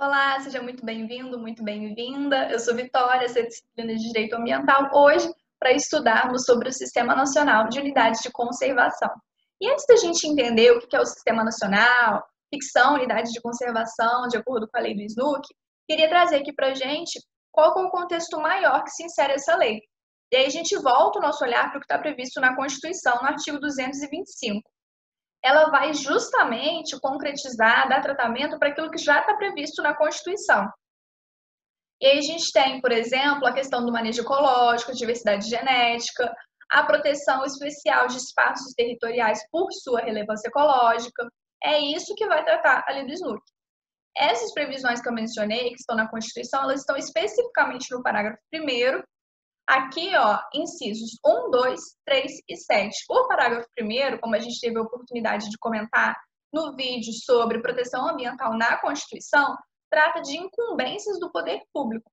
Olá, seja muito bem-vindo, muito bem-vinda. Eu sou Vitória, sou disciplina de Direito Ambiental, hoje para estudarmos sobre o Sistema Nacional de Unidades de Conservação. E antes da gente entender o que é o Sistema Nacional, o que são unidades de conservação, de acordo com a lei do SNUC, queria trazer aqui para a gente qual é o contexto maior que se insere essa lei. E aí a gente volta o nosso olhar para o que está previsto na Constituição, no artigo 225. Ela vai justamente concretizar, dar tratamento para aquilo que já está previsto na Constituição. E aí a gente tem, por exemplo, a questão do manejo ecológico, diversidade genética, a proteção especial de espaços territoriais por sua relevância ecológica. É isso que vai tratar a lei do SNUC. Essas previsões que eu mencionei, que estão na Constituição, elas estão especificamente no parágrafo 1º, aqui, ó, incisos 1, 2, 3 e 7. O parágrafo 1º, como a gente teve a oportunidade de comentar no vídeo sobre proteção ambiental na Constituição, trata de incumbências do poder público.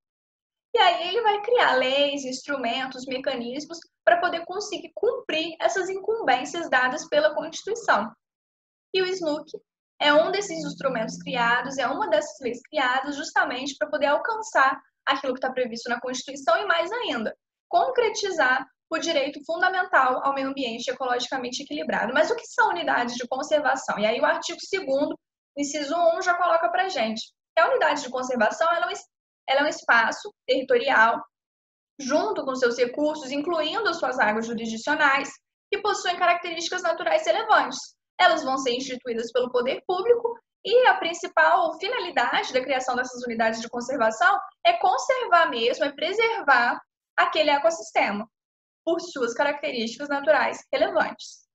E aí ele vai criar leis, instrumentos, mecanismos para poder conseguir cumprir essas incumbências dadas pela Constituição. E o SNUC é um desses instrumentos criados, é uma dessas leis criadas justamente para poder alcançar aquilo que está previsto na Constituição e mais ainda, concretizar o direito fundamental ao meio ambiente ecologicamente equilibrado. Mas o que são unidades de conservação? E aí o artigo 2º, inciso 1, já coloca para a gente. A unidade de conservação ela é um espaço territorial, junto com seus recursos, incluindo suas águas jurisdicionais, que possuem características naturais relevantes. Elas vão ser instituídas pelo poder público e a principal finalidade da criação dessas unidades de conservação é conservar mesmo, é preservar aquele ecossistema por suas características naturais relevantes.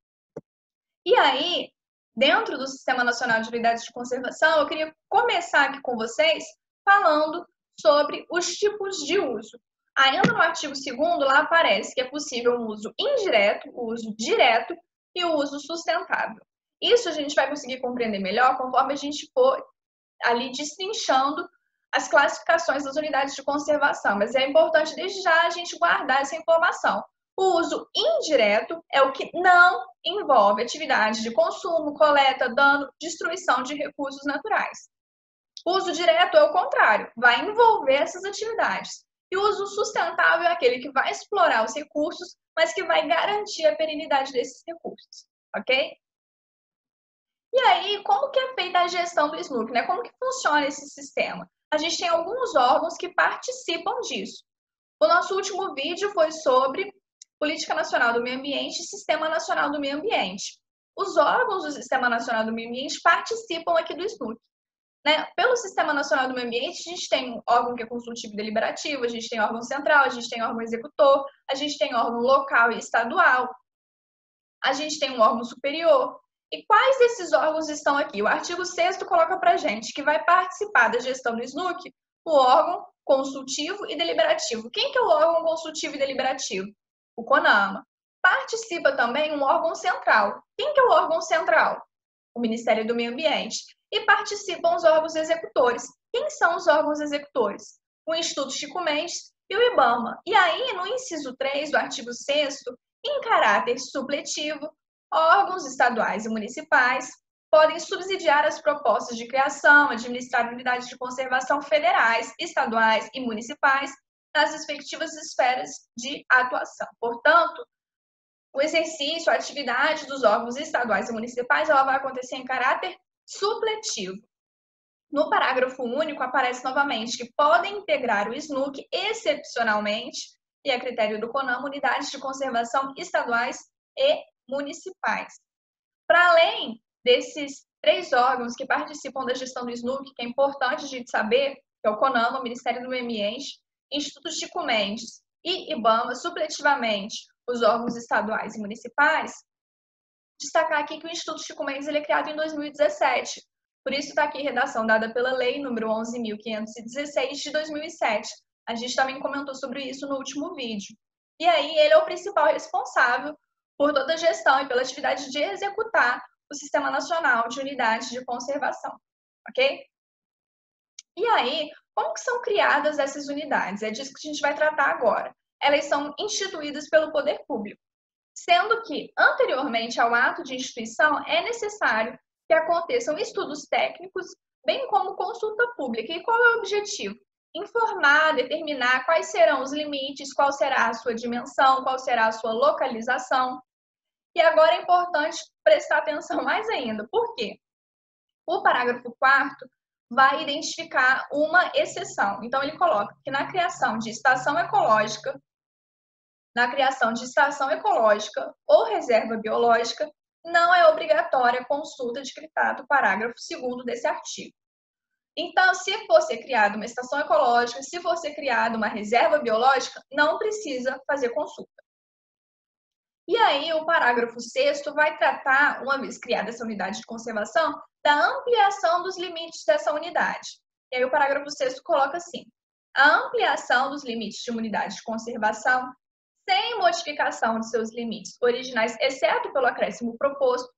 E aí, dentro do Sistema Nacional de Unidades de Conservação, eu queria começar aqui com vocês falando sobre os tipos de uso. Ainda no artigo 2º, lá aparece que é possível o uso indireto, o uso direto e o uso sustentável. Isso a gente vai conseguir compreender melhor conforme a gente for ali destrinchando as classificações das unidades de conservação, mas é importante desde já a gente guardar essa informação. O uso indireto é o que não envolve atividades de consumo, coleta, dano, destruição de recursos naturais. O uso direto é o contrário, vai envolver essas atividades. E o uso sustentável é aquele que vai explorar os recursos, mas que vai garantir a perenidade desses recursos, ok? E aí, como que é feita a gestão do SNUC, né? Como que funciona esse sistema? A gente tem alguns órgãos que participam disso. O nosso último vídeo foi sobre Política Nacional do Meio Ambiente e Sistema Nacional do Meio Ambiente. Os órgãos do Sistema Nacional do Meio Ambiente participam aqui do SNUC. Né? Pelo Sistema Nacional do Meio Ambiente, a gente tem um órgão que é consultivo e deliberativo, a gente tem órgão central, a gente tem órgão executor, a gente tem órgão local e estadual, a gente tem um órgão superior. E quais desses órgãos estão aqui? O artigo 6º coloca para a gente que vai participar da gestão do SNUC o órgão consultivo e deliberativo. Quem que é o órgão consultivo e deliberativo? O CONAMA. Participa também um órgão central. Quem que é o órgão central? O Ministério do Meio Ambiente. E participam os órgãos executores. Quem são os órgãos executores? O Instituto Chico Mendes e o IBAMA. E aí, no inciso 3 do artigo 6º, em caráter supletivo, órgãos estaduais e municipais podem subsidiar as propostas de criação, administrar unidades de conservação federais, estaduais e municipais nas respectivas esferas de atuação. Portanto, o exercício, a atividade dos órgãos estaduais e municipais, ela vai acontecer em caráter supletivo. No parágrafo único, aparece novamente que podem integrar o SNUC excepcionalmente, e a critério do CONAMA, unidades de conservação estaduais e municipais. Para além desses 3 órgãos que participam da gestão do SNUC, que é importante a gente saber, que é o CONAMA, o Ministério do Meio Ambiente, Instituto Chico Mendes e IBAMA, supletivamente, os órgãos estaduais e municipais, destacar aqui que o Instituto Chico Mendes ele é criado em 2017. Por isso está aqui a redação dada pela Lei número 11.516 de 2007. A gente também comentou sobre isso no último vídeo. E aí ele é o principal responsável por toda a gestão e pela atividade de executar o Sistema Nacional de Unidades de Conservação, ok? E aí, como que são criadas essas unidades? É disso que a gente vai tratar agora. Elas são instituídas pelo poder público, sendo que, anteriormente ao ato de instituição, é necessário que aconteçam estudos técnicos bem como consulta pública. E qual é o objetivo? Informar, determinar quais serão os limites, qual será a sua dimensão, qual será a sua localização. E agora é importante prestar atenção mais ainda. Por quê? O parágrafo 4º vai identificar uma exceção. Então, ele coloca que na criação de estação ecológica, ou reserva biológica, não é obrigatória a consulta de que trata o parágrafo 2º desse artigo. Então, se for ser criada uma estação ecológica, se for ser criada uma reserva biológica, não precisa fazer consulta. E aí, o parágrafo 6º vai tratar, uma vez criada essa unidade de conservação, da ampliação dos limites dessa unidade. E aí, o parágrafo 6º coloca assim: a ampliação dos limites de uma unidade de conservação, sem modificação de seus limites originais, exceto pelo acréscimo proposto,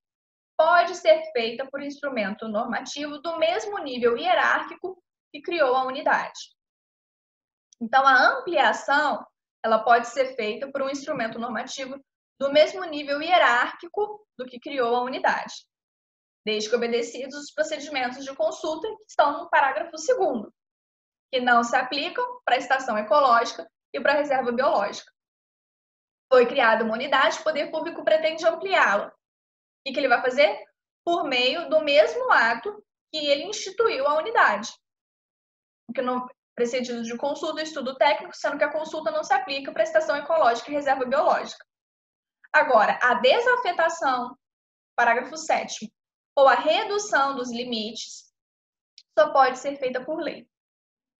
pode ser feita por instrumento normativo do mesmo nível hierárquico que criou a unidade. Então, a ampliação, ela pode ser feita por um instrumento normativo do mesmo nível hierárquico do que criou a unidade, desde que obedecidos os procedimentos de consulta que estão no parágrafo 2º, que não se aplicam para a estação ecológica e para a reserva biológica. Foi criada uma unidade, o poder público pretende ampliá-la. O que ele vai fazer? Por meio do mesmo ato que ele instituiu a unidade, que não precedido de consulta e estudo técnico, sendo que a consulta não se aplica para a estação ecológica e reserva biológica. Agora, a desafetação, parágrafo 7º, ou a redução dos limites, só pode ser feita por lei.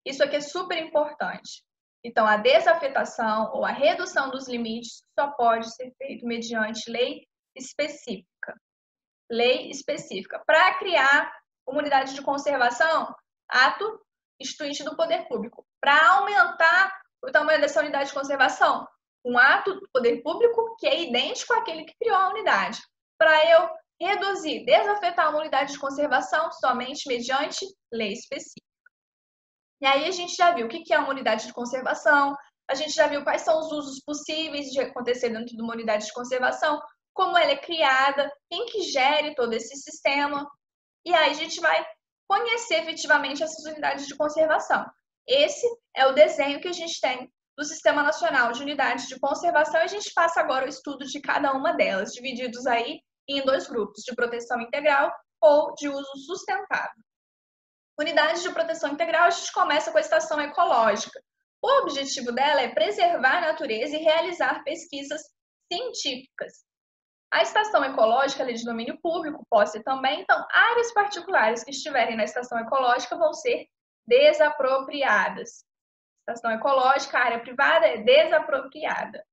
Isso aqui é super importante. Então, a desafetação ou a redução dos limites só pode ser feito mediante lei específica. Lei específica. Para criar uma unidade de conservação, ato instituinte do poder público. Para aumentar o tamanho dessa unidade de conservação, um ato do poder público que é idêntico àquele que criou a unidade. Para eu reduzir, desafetar uma unidade de conservação somente mediante lei específica. E aí a gente já viu o que é uma unidade de conservação, a gente já viu quais são os usos possíveis de acontecer dentro de uma unidade de conservação, como ela é criada, quem que gere todo esse sistema. E aí a gente vai conhecer efetivamente essas unidades de conservação. Esse é o desenho que a gente tem do Sistema Nacional de Unidades de Conservação e a gente passa agora o estudo de cada uma delas, divididos aí em 2 grupos, de proteção integral ou de uso sustentável. Unidade de proteção integral, a gente começa com a estação ecológica. O objetivo dela é preservar a natureza e realizar pesquisas científicas. A estação ecológica é de domínio público, posse também, então áreas particulares que estiverem na estação ecológica vão ser desapropriadas. Estação ecológica, área privada é desapropriada.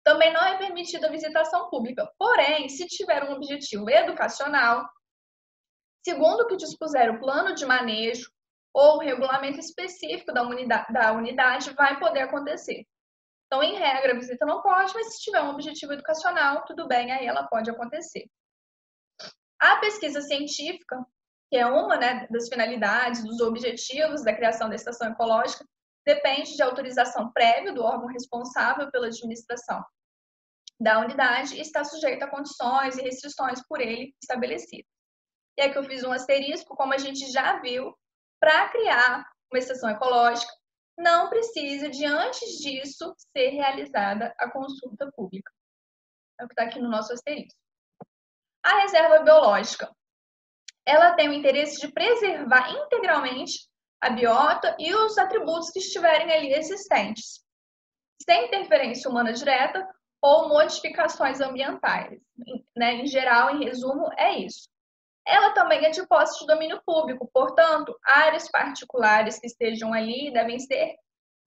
Também não é permitida a visitação pública, porém, se tiver um objetivo educacional, segundo o que dispuser o plano de manejo ou o regulamento específico da unidade, vai poder acontecer. Então, em regra, a visita não pode, mas se tiver um objetivo educacional, tudo bem, aí ela pode acontecer. A pesquisa científica, que é uma das finalidades, dos objetivos da criação da estação ecológica, depende de autorização prévia do órgão responsável pela administração da unidade e está sujeita a condições e restrições por ele estabelecidas. E aqui eu fiz um asterisco, como a gente já viu, para criar uma estação ecológica, não precisa de, antes disso, ser realizada a consulta pública. É o que está aqui no nosso asterisco. A reserva biológica, ela tem o interesse de preservar integralmente a biota e os atributos que estiverem ali existentes, sem interferência humana direta ou modificações ambientais. Em geral, em resumo, é isso. Ela também é de posse de domínio público, portanto, áreas particulares que estejam ali devem ser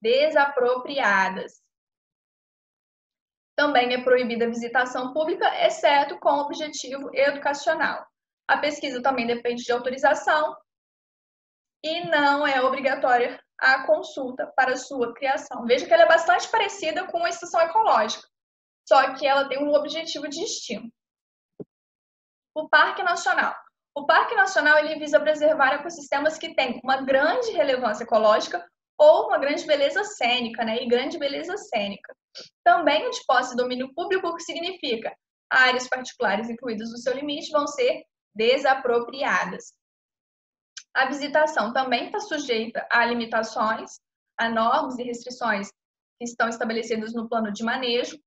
desapropriadas. Também é proibida a visitação pública, exceto com objetivo educacional. A pesquisa também depende de autorização e não é obrigatória a consulta para sua criação. Veja que ela é bastante parecida com a estação ecológica, só que ela tem um objetivo distinto. O Parque Nacional. O Parque Nacional ele visa preservar ecossistemas que têm uma grande relevância ecológica ou uma grande beleza cênica, e grande beleza cênica. Também é de posse de domínio público, o que significa áreas particulares incluídas no seu limite vão ser desapropriadas. A visitação também está sujeita a limitações, a normas e restrições que estão estabelecidas no plano de manejo.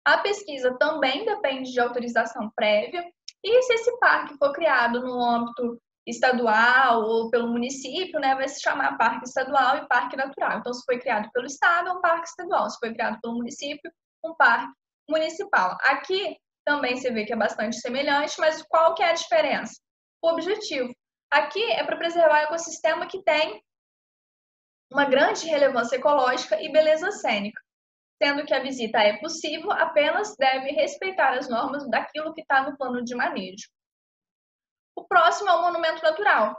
A pesquisa também depende de autorização prévia, e se esse parque for criado no âmbito estadual ou pelo município, né, vai se chamar parque estadual e parque natural. Então, se foi criado pelo estado, é um parque estadual. Se foi criado pelo município, um parque municipal. Aqui também você vê que é bastante semelhante, mas qual que é a diferença? O objetivo. Aqui é para preservar o ecossistema que tem uma grande relevância ecológica e beleza cênica, sendo que a visita é possível, apenas deve respeitar as normas daquilo que está no plano de manejo. O próximo é o monumento natural.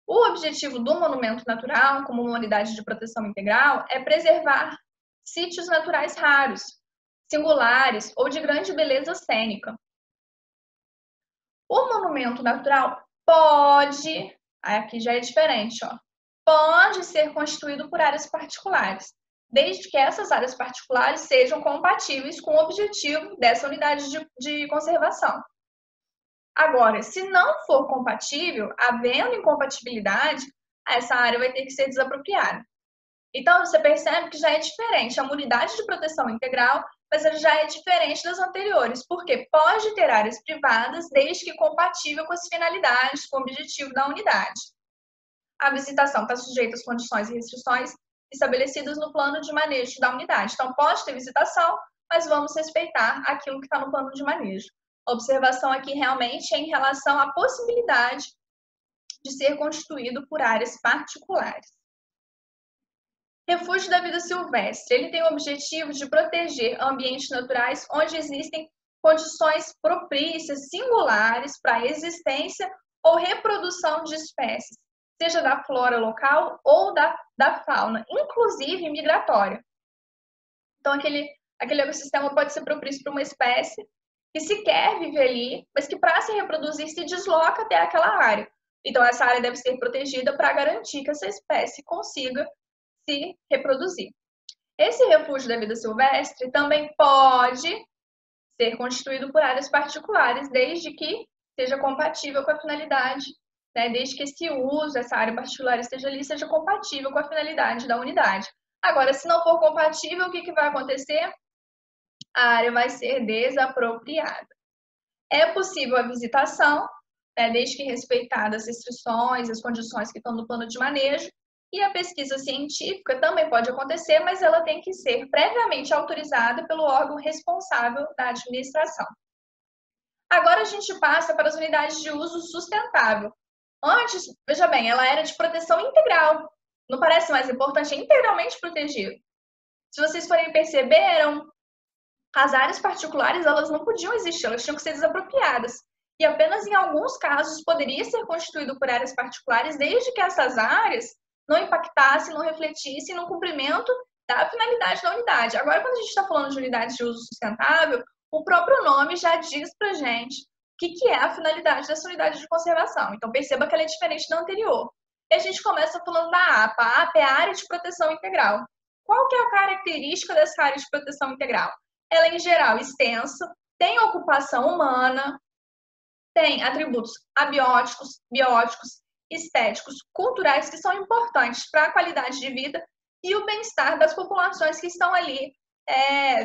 O objetivo do monumento natural, como uma unidade de proteção integral, é preservar sítios naturais raros, singulares ou de grande beleza cênica. O monumento natural pode, aqui já é diferente, ó, pode ser constituído por áreas particulares, desde que essas áreas particulares sejam compatíveis com o objetivo dessa unidade de conservação. Agora, se não for compatível, havendo incompatibilidade, essa área vai ter que ser desapropriada. Então, você percebe que já é diferente. É uma unidade de proteção integral, mas ela já é diferente das anteriores, porque pode ter áreas privadas, desde que compatível com as finalidades, com o objetivo da unidade. A visitação está sujeita às condições e restrições estabelecidas no plano de manejo da unidade. Então, pode ter visitação, mas vamos respeitar aquilo que está no plano de manejo. A observação aqui realmente é em relação à possibilidade de ser constituído por áreas particulares. Refúgio da vida silvestre. Ele tem o objetivo de proteger ambientes naturais onde existem condições propícias, singulares para a existência ou reprodução de espécies, seja da flora local ou da fauna, inclusive migratória. Então, aquele ecossistema pode ser propício para uma espécie que sequer vive ali, mas que para se reproduzir se desloca até aquela área. Então, essa área deve ser protegida para garantir que essa espécie consiga se reproduzir. Esse refúgio da vida silvestre também pode ser constituído por áreas particulares, desde que seja compatível com a finalidade, né? Desde que esse uso, essa área particular esteja ali, seja compatível com a finalidade da unidade. Agora, se não for compatível, o que vai acontecer? A área vai ser desapropriada. É possível a visitação, né, desde que respeitadas as restrições, as condições que estão no plano de manejo, e a pesquisa científica também pode acontecer, mas ela tem que ser previamente autorizada pelo órgão responsável da administração. Agora a gente passa para as unidades de uso sustentável. Antes, veja bem, ela era de proteção integral. Não parece mais importante? É integralmente protegido. Se vocês forem perceberam, as áreas particulares elas não podiam existir, elas tinham que ser desapropriadas. E apenas em alguns casos poderia ser constituído por áreas particulares, desde que essas áreas não impactassem, não refletissem no cumprimento da finalidade da unidade. Agora, quando a gente está falando de unidades de uso sustentável, o próprio nome já diz para a gente o que é a finalidade dessa unidade de conservação. Então, perceba que ela é diferente da anterior. E a gente começa falando da APA. A APA é a área de proteção integral. Qual que é a característica dessa área de proteção integral? Ela é, em geral, extensa, tem ocupação humana, tem atributos abióticos, bióticos, estéticos, culturais que são importantes para a qualidade de vida e o bem-estar das populações que estão ali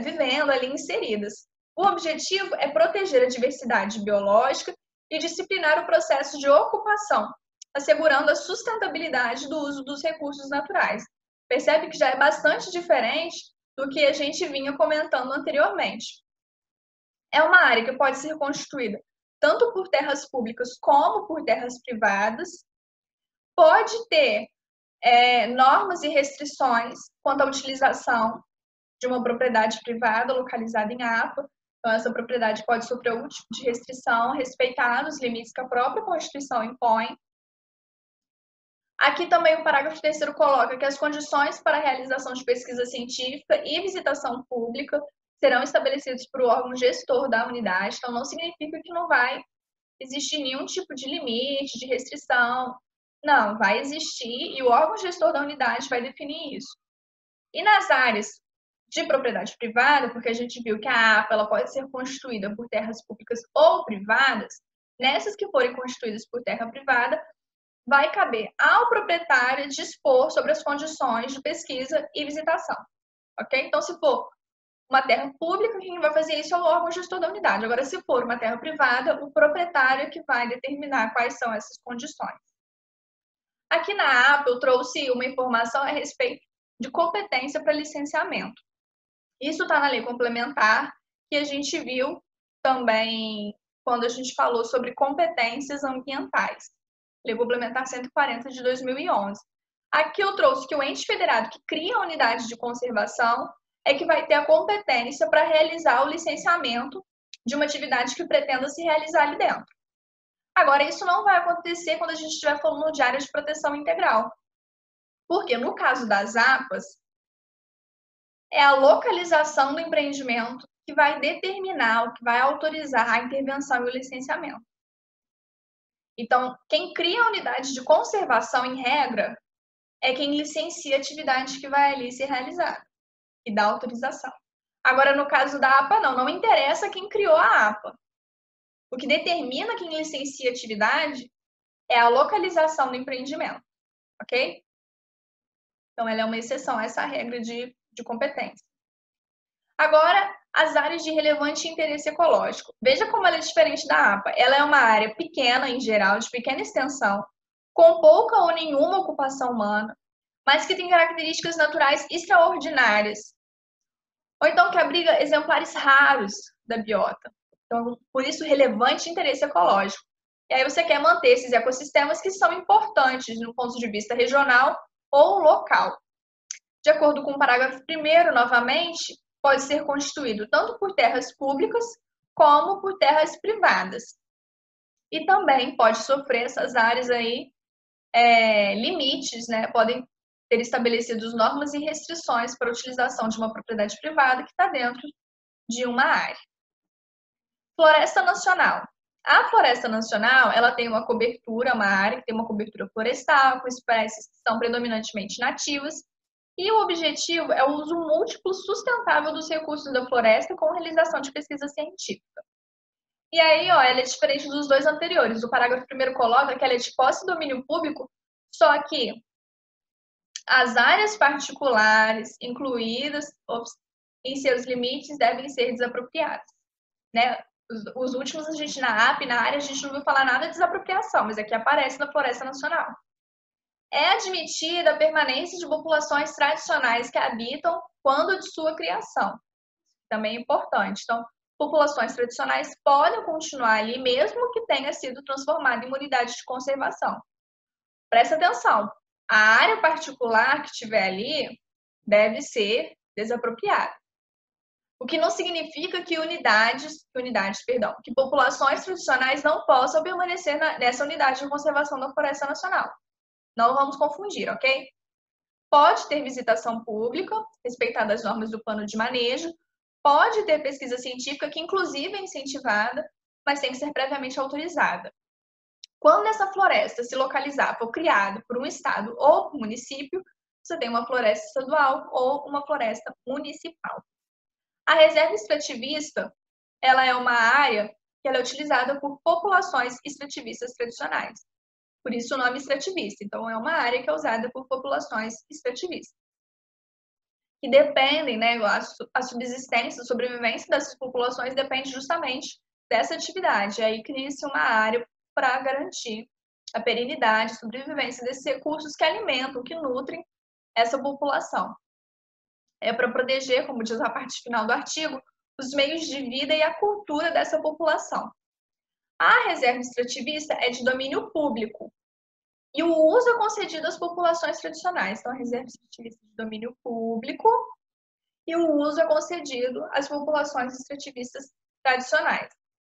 vivendo, ali inseridas. O objetivo é proteger a diversidade biológica e disciplinar o processo de ocupação, assegurando a sustentabilidade do uso dos recursos naturais. Percebe que já é bastante diferente do que a gente vinha comentando anteriormente. É uma área que pode ser constituída tanto por terras públicas como por terras privadas, pode ter normas e restrições quanto à utilização de uma propriedade privada localizada em APA. Então, essa propriedade pode sofrer algum tipo de restrição, respeitando os limites que a própria Constituição impõe. Aqui também o parágrafo 3º coloca que as condições para a realização de pesquisa científica e visitação pública serão estabelecidas por o órgão gestor da unidade, então não significa que não vai existir nenhum tipo de limite, de restrição. Não, vai existir e o órgão gestor da unidade vai definir isso. E nas áreas de propriedade privada, porque a gente viu que a APA ela pode ser constituída por terras públicas ou privadas, nessas que forem constituídas por terra privada, vai caber ao proprietário dispor sobre as condições de pesquisa e visitação, ok? Então, se for uma terra pública, quem vai fazer isso é o órgão gestor da unidade. Agora, se for uma terra privada, o proprietário é que vai determinar quais são essas condições. Aqui na APA, eu trouxe uma informação a respeito de competência para licenciamento. Isso está na lei complementar, que a gente viu também quando a gente falou sobre competências ambientais. Lei Complementar 140 de 2011. Aqui eu trouxe que o ente federado que cria a unidade de conservação é que vai ter a competência para realizar o licenciamento de uma atividade que pretenda se realizar ali dentro. Agora, isso não vai acontecer quando a gente estiver falando de área de proteção integral. Porque no caso das APAs, é a localização do empreendimento que vai determinar, o que vai autorizar a intervenção e o licenciamento. Então, quem cria a unidade de conservação, em regra, é quem licencia a atividade que vai ali ser realizada e dá autorização. Agora, no caso da APA, não interessa quem criou a APA. O que determina quem licencia a atividade é a localização do empreendimento, ok? Então, ela é uma exceção a essa regra de competência. Agora, as áreas de relevante interesse ecológico. Veja como ela é diferente da APA. Ela é uma área pequena, em geral, de pequena extensão, com pouca ou nenhuma ocupação humana, mas que tem características naturais extraordinárias. Ou então que abriga exemplares raros da biota. Então, por isso, relevante interesse ecológico. E aí você quer manter esses ecossistemas que são importantes no ponto de vista regional ou local. De acordo com o parágrafo 1º, novamente, pode ser constituído tanto por terras públicas como por terras privadas. E também pode sofrer essas áreas aí limites, né? Podem ter estabelecidos normas e restrições para a utilização de uma propriedade privada que está dentro de uma área. Floresta Nacional. A Floresta Nacional, ela tem uma cobertura, uma área que tem uma cobertura florestal, com espécies que são predominantemente nativas, e o objetivo é o uso múltiplo sustentável dos recursos da floresta com realização de pesquisa científica. E aí, ó, ela é diferente dos dois anteriores. O parágrafo 1º coloca que ela é de posse e domínio público, só que as áreas particulares incluídas em seus limites devem ser desapropriadas, né? Os últimos, a gente na AP, na área, a gente não viu falar nada de desapropriação, mas aqui aparece na Floresta Nacional. É admitida a permanência de populações tradicionais que habitam quando de sua criação. Também é importante. Então, populações tradicionais podem continuar ali, mesmo que tenha sido transformada em uma unidade de conservação. Presta atenção, a área particular que tiver ali deve ser desapropriada. O que não significa que que populações tradicionais não possam permanecer nessa unidade de conservação da Floresta Nacional. Não vamos confundir, ok? Pode ter visitação pública, respeitadas as normas do plano de manejo, pode ter pesquisa científica, que inclusive é incentivada, mas tem que ser previamente autorizada. Quando essa floresta se localizar, for criada por um estado ou município, você tem uma floresta estadual ou uma floresta municipal. A reserva extrativista, ela é uma área que ela é utilizada por populações extrativistas tradicionais. Por isso o nome extrativista. Então, é uma área que é usada por populações extrativistas. Que dependem, né, a subsistência, a sobrevivência dessas populações depende justamente dessa atividade. Aí cria-se uma área para garantir a perenidade, a sobrevivência desses recursos que alimentam, que nutrem essa população. É para proteger, como diz a parte final do artigo, os meios de vida e a cultura dessa população. A reserva extrativista é de domínio público e o uso é concedido às populações tradicionais. Então, a reserva extrativista é de domínio público e o uso é concedido às populações extrativistas tradicionais.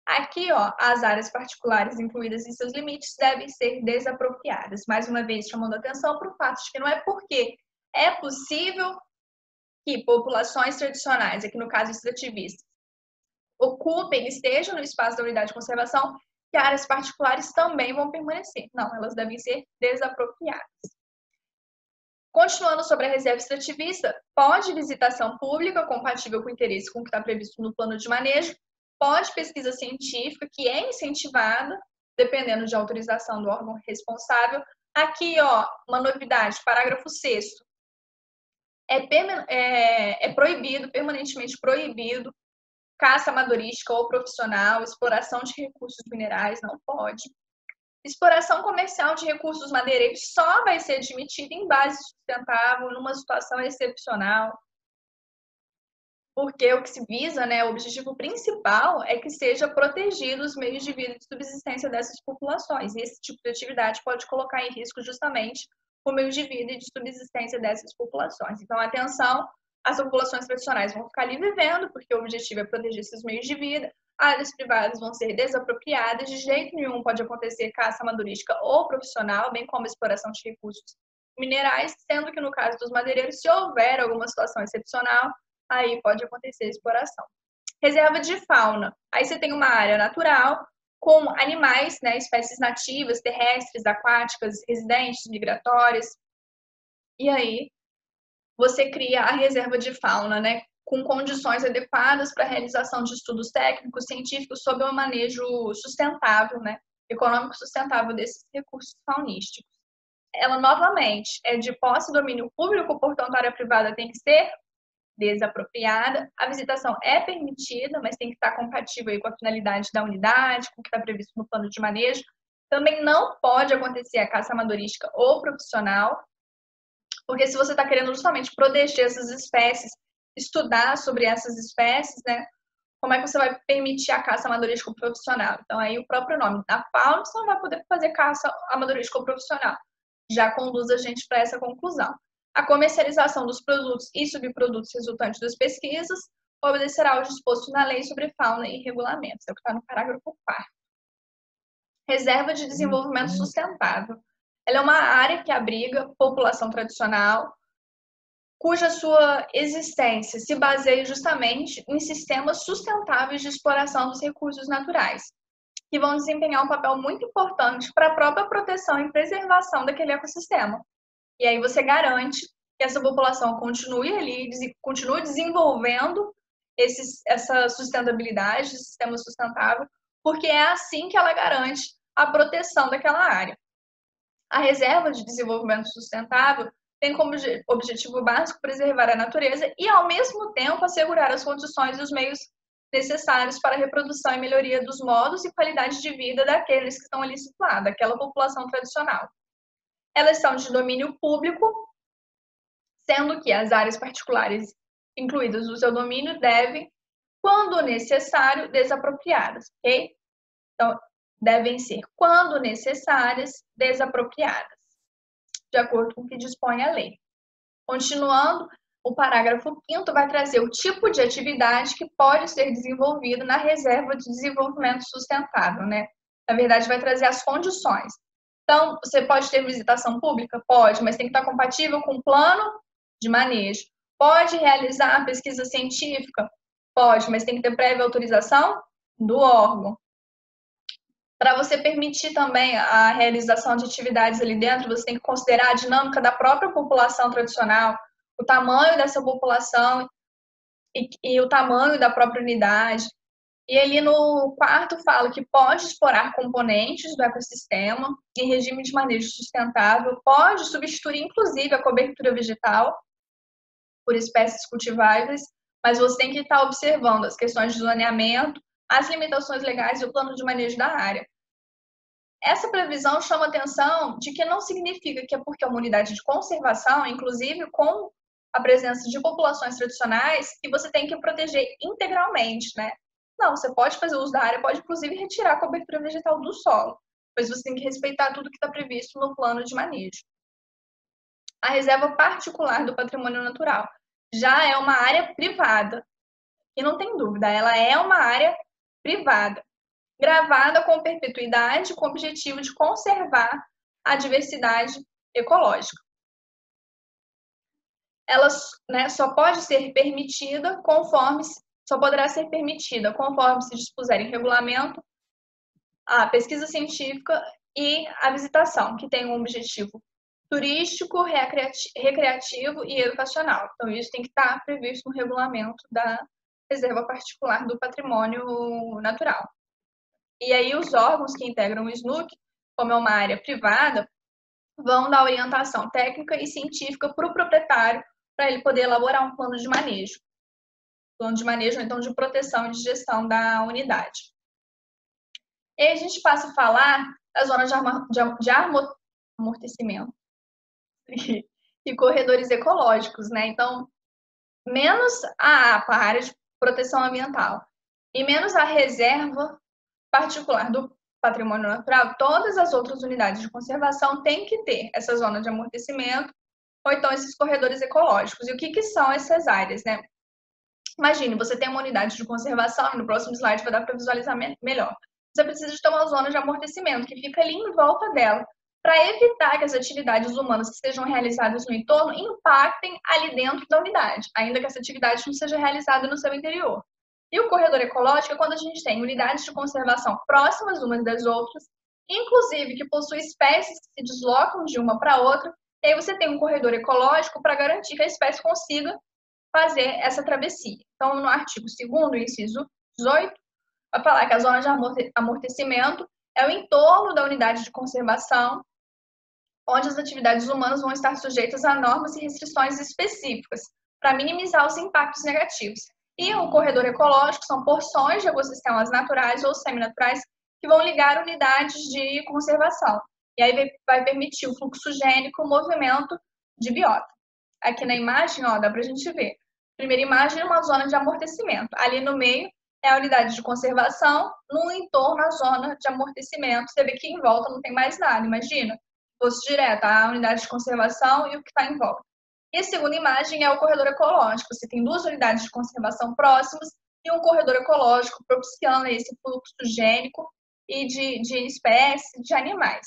Aqui, ó, as áreas particulares incluídas em seus limites devem ser desapropriadas. Mais uma vez, chamando a atenção para o fato de que não é porque é possível que populações tradicionais, aqui no caso extrativistas, ocupem, estejam no espaço da unidade de conservação, que áreas particulares também vão permanecer. Não, elas devem ser desapropriadas. Continuando sobre a reserva extrativista, pode visitação pública compatível com o interesse com o que está previsto no plano de manejo, pode pesquisa científica, que é incentivada, dependendo de autorização do órgão responsável, Aqui, ó, uma novidade, parágrafo 6º. É proibido, permanentemente proibido, caça amadorística ou profissional, exploração de recursos minerais, não pode. Exploração comercial de recursos madeireiros só vai ser admitida em base sustentável, numa situação excepcional, porque o que se visa, né, o objetivo principal é que seja protegido os meios de vida e de subsistência dessas populações. E esse tipo de atividade pode colocar em risco justamente o meio de vida e de subsistência dessas populações. Então, atenção, as populações tradicionais vão ficar ali vivendo, porque o objetivo é proteger esses meios de vida, áreas privadas vão ser desapropriadas, de jeito nenhum pode acontecer caça amadorística ou profissional, bem como exploração de recursos minerais, sendo que no caso dos madeireiros, se houver alguma situação excepcional, aí pode acontecer exploração. Reserva de fauna. Aí você tem uma área natural com animais, né, espécies nativas, terrestres, aquáticas, residentes, migratórias. E aí você cria a reserva de fauna, né, com condições adequadas para a realização de estudos técnicos, científicos sobre o manejo sustentável, né, econômico sustentável desses recursos faunísticos. Ela, novamente, é de posse do domínio público, portanto, a área privada tem que ser desapropriada. A visitação é permitida, mas tem que estar compatível aí com a finalidade da unidade, com o que está previsto no plano de manejo. Também não pode acontecer a caça amadorística ou profissional, porque se você está querendo justamente proteger essas espécies, estudar sobre essas espécies, né, como é que você vai permitir a caça amadorística ou profissional? Então, aí o próprio nome da fauna, você não vai poder fazer caça amadorística ou profissional. Já conduz a gente para essa conclusão. A comercialização dos produtos e subprodutos resultantes das pesquisas obedecerá ao disposto na lei sobre fauna e regulamentos, é o que está no parágrafo 4º. Reserva de desenvolvimento sustentável. Ela é uma área que abriga população tradicional, cuja sua existência se baseia justamente em sistemas sustentáveis de exploração dos recursos naturais, que vão desempenhar um papel muito importante para a própria proteção e preservação daquele ecossistema. E aí você garante que essa população continue ali, continue desenvolvendo essa sustentabilidade, esse sistema sustentável, porque é assim que ela garante a proteção daquela área. A reserva de desenvolvimento sustentável tem como objetivo básico preservar a natureza e, ao mesmo tempo, assegurar as condições e os meios necessários para a reprodução e melhoria dos modos e qualidade de vida daqueles que estão ali situados, daquela população tradicional. Elas são de domínio público, sendo que as áreas particulares incluídas no seu domínio devem, quando necessário, desapropriadas, ok? Então, devem ser, quando necessárias, desapropriadas, de acordo com o que dispõe a lei. Continuando, o parágrafo 5º vai trazer o tipo de atividade que pode ser desenvolvido na reserva de desenvolvimento sustentável, né? Na verdade, vai trazer as condições. Então, você pode ter visitação pública? Pode, mas tem que estar compatível com o plano de manejo. Pode realizar pesquisa científica? Pode, mas tem que ter prévia autorização do órgão. Para você permitir também a realização de atividades ali dentro, você tem que considerar a dinâmica da própria população tradicional, o tamanho dessa população e o tamanho da própria unidade. E ali no 4º fala que pode explorar componentes do ecossistema em regime de manejo sustentável, pode substituir inclusive a cobertura vegetal por espécies cultiváveis, mas você tem que estar observando as questões de zoneamento, as limitações legais e o plano de manejo da área. Essa previsão chama atenção de que não significa que é porque é uma unidade de conservação, inclusive com a presença de populações tradicionais, que você tem que proteger integralmente, né? Não, você pode fazer uso da área, pode inclusive retirar a cobertura vegetal do solo, mas você tem que respeitar tudo que está previsto no plano de manejo. A reserva particular do patrimônio natural já é uma área privada, e não tem dúvida, ela é uma área privada, gravada com perpetuidade, com o objetivo de conservar a diversidade ecológica. Ela, né, só poderá ser permitida conforme se dispuser em regulamento a pesquisa científica e a visitação, que tem um objetivo turístico, recreativo e educacional. Então, isso tem que estar previsto no regulamento da Reserva Particular do Patrimônio Natural. E aí, os órgãos que integram o SNUC, como é uma área privada, vão dar orientação técnica e científica para o proprietário, para ele poder elaborar um plano de manejo. Plano de manejo, ou então de proteção e de gestão da unidade. E aí a gente passa a falar das zonas de amortecimento e corredores ecológicos, né? Então, menos a APA, a área de proteção ambiental, e menos a reserva particular do patrimônio natural, todas as outras unidades de conservação têm que ter essa zona de amortecimento ou então esses corredores ecológicos. E o que são essas áreas, né? Imagine, você tem uma unidade de conservação, e no próximo slide vai dar para visualizar melhor. Você precisa de ter uma zona de amortecimento que fica ali em volta dela, para evitar que as atividades humanas que sejam realizadas no entorno impactem ali dentro da unidade, ainda que essa atividade não seja realizada no seu interior. E o corredor ecológico é quando a gente tem unidades de conservação próximas umas das outras, inclusive que possuem espécies que se deslocam de uma para outra, e aí você tem um corredor ecológico para garantir que a espécie consiga fazer essa travessia. Então, no artigo 2º, inciso 18, vai falar que a zona de amortecimento é o entorno da unidade de conservação, onde as atividades humanas vão estar sujeitas a normas e restrições específicas, para minimizar os impactos negativos. E o corredor ecológico são porções de ecossistemas naturais ou seminaturais que vão ligar unidades de conservação. E aí vai permitir o fluxo gênico, o movimento de biota. Aqui na imagem, ó, dá para a gente ver. Primeira imagem é uma zona de amortecimento. Ali no meio é a unidade de conservação, no entorno a zona de amortecimento. Você vê que em volta não tem mais nada, imagina. Fosse direto a unidade de conservação e o que está em volta. E a segunda imagem é o corredor ecológico. Você tem duas unidades de conservação próximas e um corredor ecológico propiciando esse fluxo gênico e de espécies, de animais.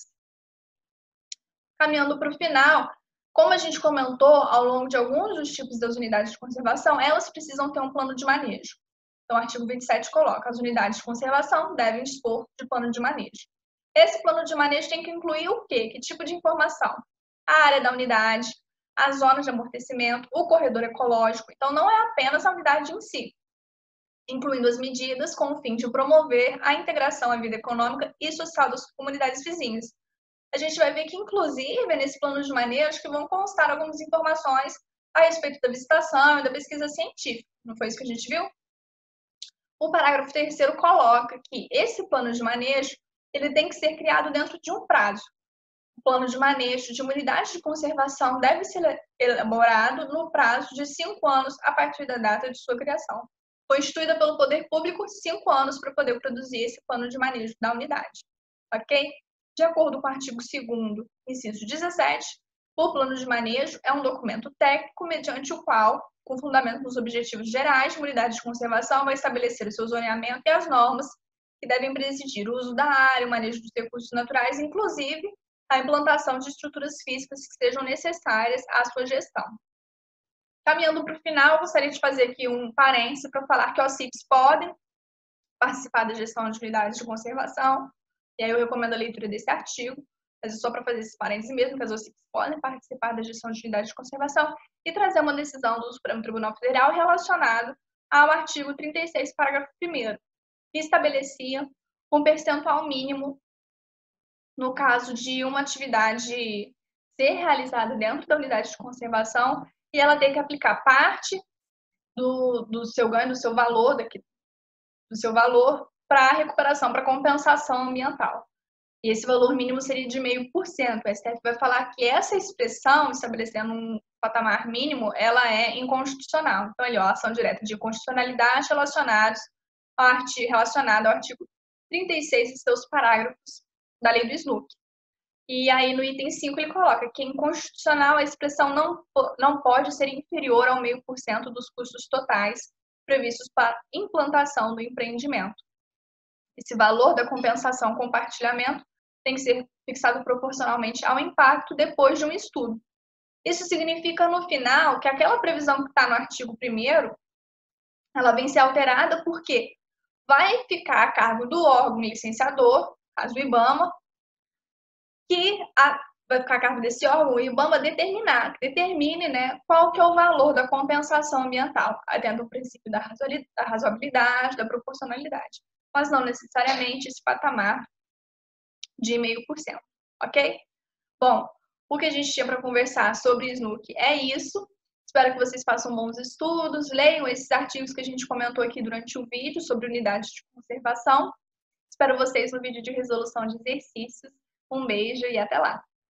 Caminhando para o final, como a gente comentou ao longo de alguns dos tipos das unidades de conservação, elas precisam ter um plano de manejo. Então, o artigo 27 coloca: as unidades de conservação devem dispor de plano de manejo. Esse plano de manejo tem que incluir o quê? Que tipo de informação? A área da unidade, as zonas de amortecimento, o corredor ecológico. Então, não é apenas a unidade em si, incluindo as medidas com o fim de promover a integração à vida econômica e social das comunidades vizinhas. A gente vai ver que, inclusive, nesse plano de manejo, que vão constar algumas informações a respeito da visitação e da pesquisa científica. Não foi isso que a gente viu? O parágrafo 3º coloca que esse plano de manejo ele tem que ser criado dentro de um prazo. O plano de manejo de uma unidade de conservação deve ser elaborado no prazo de 5 anos a partir da data de sua criação. Foi instituída pelo poder público 5 anos para poder produzir esse plano de manejo da unidade. Ok? De acordo com o artigo 2º, inciso 17, o plano de manejo é um documento técnico mediante o qual, com fundamento nos objetivos gerais, a unidade de conservação vai estabelecer o seu zoneamento e as normas que devem presidir o uso da área, o manejo dos recursos naturais, inclusive a implantação de estruturas físicas que sejam necessárias à sua gestão. Caminhando para o final, eu gostaria de fazer aqui um parêntese para falar que os OCIPs podem participar da gestão de unidades de conservação, e aí eu recomendo a leitura desse artigo, mas é só para fazer esse parêntese mesmo, que as OCIPs podem participar da gestão de unidades de conservação e trazer uma decisão do Supremo Tribunal Federal relacionada ao artigo 36, parágrafo 1º, que estabelecia um percentual mínimo no caso de uma atividade ser realizada dentro da unidade de conservação e ela ter que aplicar parte do seu ganho, do seu valor, para a recuperação, para compensação ambiental. E esse valor mínimo seria de 0,5%. O STF vai falar que essa expressão, estabelecendo um patamar mínimo, ela é inconstitucional. Então, ali, ó, ação direta de inconstitucionalidade relacionada ao artigo 36 e seus parágrafos da lei do SNUC. E aí, no item 5, ele coloca que é inconstitucional a expressão não pode ser inferior ao 0,5% dos custos totais previstos para implantação do empreendimento. Esse valor da compensação compartilhamento tem que ser fixado proporcionalmente ao impacto depois de um estudo. Isso significa, no final, que aquela previsão que está no artigo 1º, ela vem ser alterada porque vai ficar a cargo do órgão licenciador, caso do IBAMA, vai ficar a cargo desse órgão, o IBAMA determine, né, qual que é o valor da compensação ambiental, atento ao princípio da razoabilidade, da proporcionalidade, mas não necessariamente esse patamar de 0,5%, ok? Bom, O que a gente tinha para conversar sobre SNUC é isso. Espero que vocês façam bons estudos, leiam esses artigos que a gente comentou aqui durante o vídeo sobre unidades de conservação. Espero vocês no vídeo de resolução de exercícios. Um beijo e até lá!